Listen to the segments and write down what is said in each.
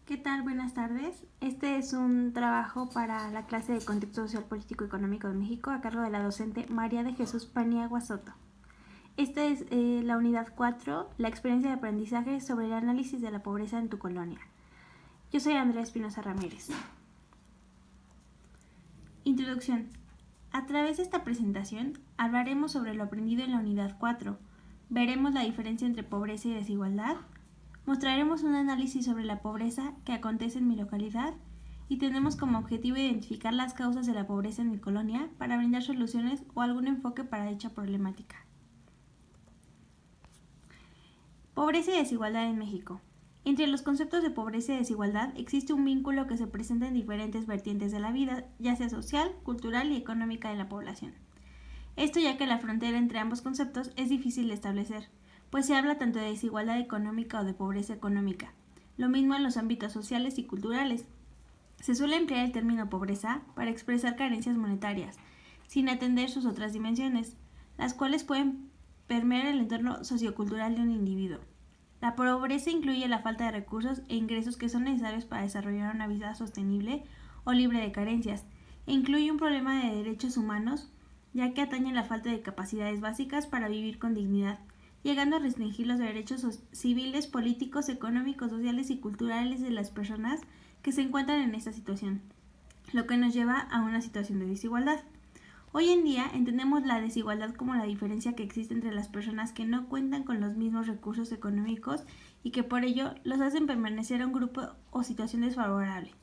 ¿Qué tal? Buenas tardes. Este es un trabajo para la clase de Contexto Social, Político y Económico de México a cargo de la docente María de Jesús Paniagua Soto. Esta es la unidad 4, la experiencia de aprendizaje sobre el análisis de la pobreza en tu colonia. Yo soy Andrea Espinosa Ramírez. Introducción. A través de esta presentación hablaremos sobre lo aprendido en la unidad 4. Veremos la diferencia entre pobreza y desigualdad. Mostraremos un análisis sobre la pobreza que acontece en mi localidad y tenemos como objetivo identificar las causas de la pobreza en mi colonia para brindar soluciones o algún enfoque para dicha problemática. Pobreza y desigualdad en México. Entre los conceptos de pobreza y desigualdad existe un vínculo que se presenta en diferentes vertientes de la vida, ya sea social, cultural y económica de la población. Esto ya que la frontera entre ambos conceptos es difícil de establecer, pues se habla tanto de desigualdad económica o de pobreza económica. Lo mismo en los ámbitos sociales y culturales. Se suele emplear el término pobreza para expresar carencias monetarias, sin atender sus otras dimensiones, las cuales pueden permear el entorno sociocultural de un individuo. La pobreza incluye la falta de recursos e ingresos que son necesarios para desarrollar una vida sostenible o libre de carencias, e incluye un problema de derechos humanos, ya que atañe la falta de capacidades básicas para vivir con dignidad, llegando a restringir los derechos civiles, políticos, económicos, sociales y culturales de las personas que se encuentran en esta situación, lo que nos lleva a una situación de desigualdad. Hoy en día entendemos la desigualdad como la diferencia que existe entre las personas que no cuentan con los mismos recursos económicos y que por ello los hacen permanecer a un grupo o situación desfavorable.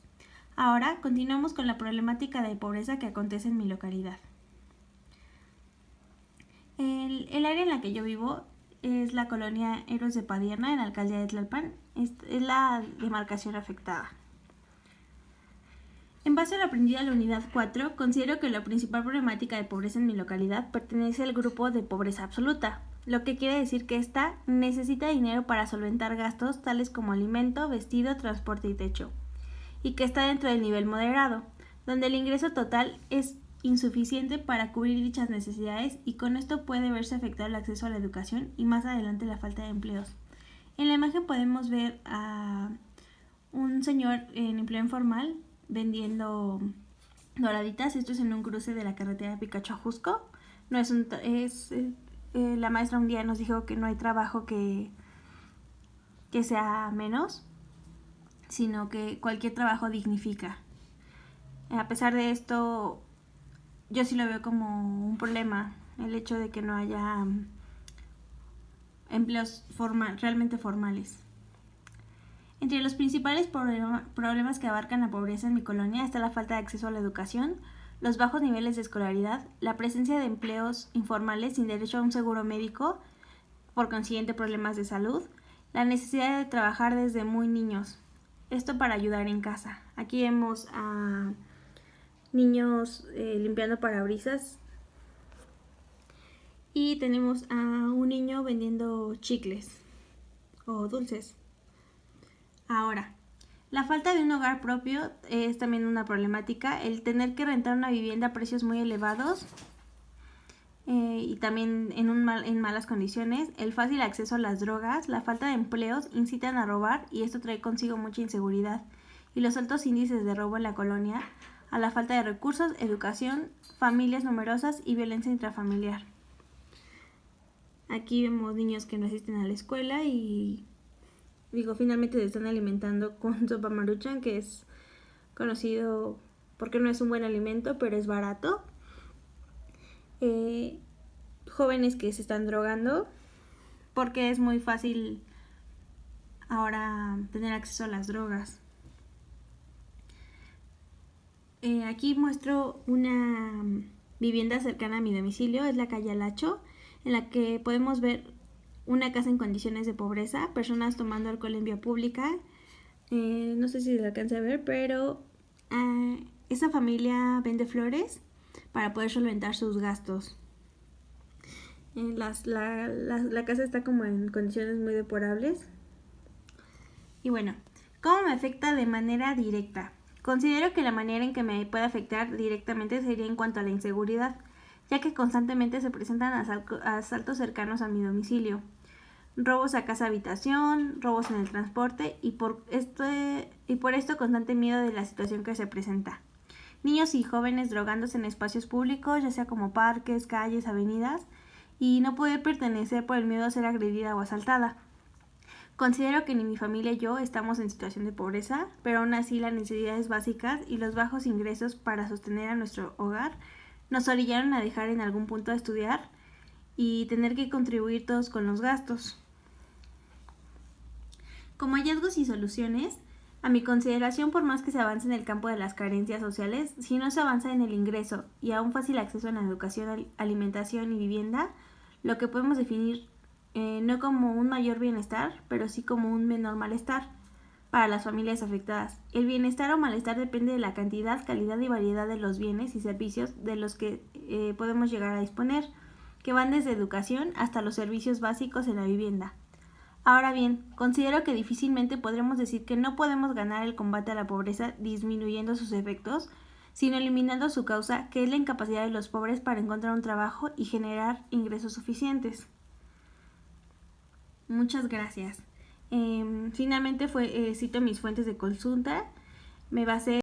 Ahora continuamos con la problemática de pobreza que acontece en mi localidad. El área en la que yo vivo es la colonia Héroes de Padierna, en la alcaldía de Tlalpan. Es la demarcación afectada. En base a lo aprendido en la unidad 4, considero que la principal problemática de pobreza en mi localidad pertenece al grupo de pobreza absoluta, lo que quiere decir que ésta necesita dinero para solventar gastos tales como alimento, vestido, transporte y techo, y que está dentro del nivel moderado, donde el ingreso total es insuficiente para cubrir dichas necesidades y con esto puede verse afectado el acceso a la educación y más adelante la falta de empleos. En la imagen podemos ver a un señor en empleo informal vendiendo doraditas. Esto es en un cruce de la carretera Picacho a Jusco. No es un la maestra un día nos dijo que no hay trabajo que sea menos, sino que cualquier trabajo dignifica. A pesar de esto, yo sí lo veo como un problema el hecho de que no haya empleos realmente formales. Entre los principales problemas que abarcan la pobreza en mi colonia está la falta de acceso a la educación, los bajos niveles de escolaridad, la presencia de empleos informales sin derecho a un seguro médico, por consiguiente problemas de salud, la necesidad de trabajar desde muy niños, esto para ayudar en casa. Aquí vemos a niños limpiando parabrisas y tenemos a un niño vendiendo chicles o dulces. Ahora, la falta de un hogar propio es también una problemática. El tener que rentar una vivienda a precios muy elevados y también en malas condiciones, el fácil acceso a las drogas, la falta de empleos incitan a robar y esto trae consigo mucha inseguridad. Y los altos índices de robo en la colonia, a la falta de recursos, educación, familias numerosas y violencia intrafamiliar. Aquí vemos niños que no asisten a la escuela y finalmente se están alimentando con sopa Maruchan, que es conocido porque no es un buen alimento, pero es barato. Jóvenes que se están drogando porque es muy fácil ahora tener acceso a las drogas. Aquí muestro una vivienda cercana a mi domicilio, es la calle Alacho, en la que podemos ver una casa en condiciones de pobreza, personas tomando alcohol en vía pública. No sé si se alcanza a ver, pero esa familia vende flores para poder solventar sus gastos. La casa está como en condiciones muy deplorables. Y bueno, ¿cómo me afecta de manera directa? Considero que la manera en que me puede afectar directamente sería en cuanto a la inseguridad, ya que constantemente se presentan asaltos cercanos a mi domicilio. robos a casa habitación, robos en el transporte y por esto constante miedo de la situación que se presenta. Niños y jóvenes drogándose en espacios públicos, ya sea como parques, calles, avenidas, y no poder pertenecer por el miedo a ser agredida o asaltada. Considero que ni mi familia y yo estamos en situación de pobreza, pero aún así las necesidades básicas y los bajos ingresos para sostener a nuestro hogar nos orillaron a dejar en algún punto de estudiar y tener que contribuir todos con los gastos. Como hallazgos y soluciones, a mi consideración, por más que se avance en el campo de las carencias sociales, si no se avanza en el ingreso y a un fácil acceso a la educación, alimentación y vivienda, lo que podemos definir no como un mayor bienestar, pero sí como un menor malestar para las familias afectadas. El bienestar o malestar depende de la cantidad, calidad y variedad de los bienes y servicios de los que podemos llegar a disponer, que van desde educación hasta los servicios básicos en la vivienda. Ahora bien, considero que difícilmente podremos decir que no podemos ganar el combate a la pobreza disminuyendo sus efectos, sino eliminando su causa, que es la incapacidad de los pobres para encontrar un trabajo y generar ingresos suficientes. Muchas gracias. Finalmente cito mis fuentes de consulta. Me basé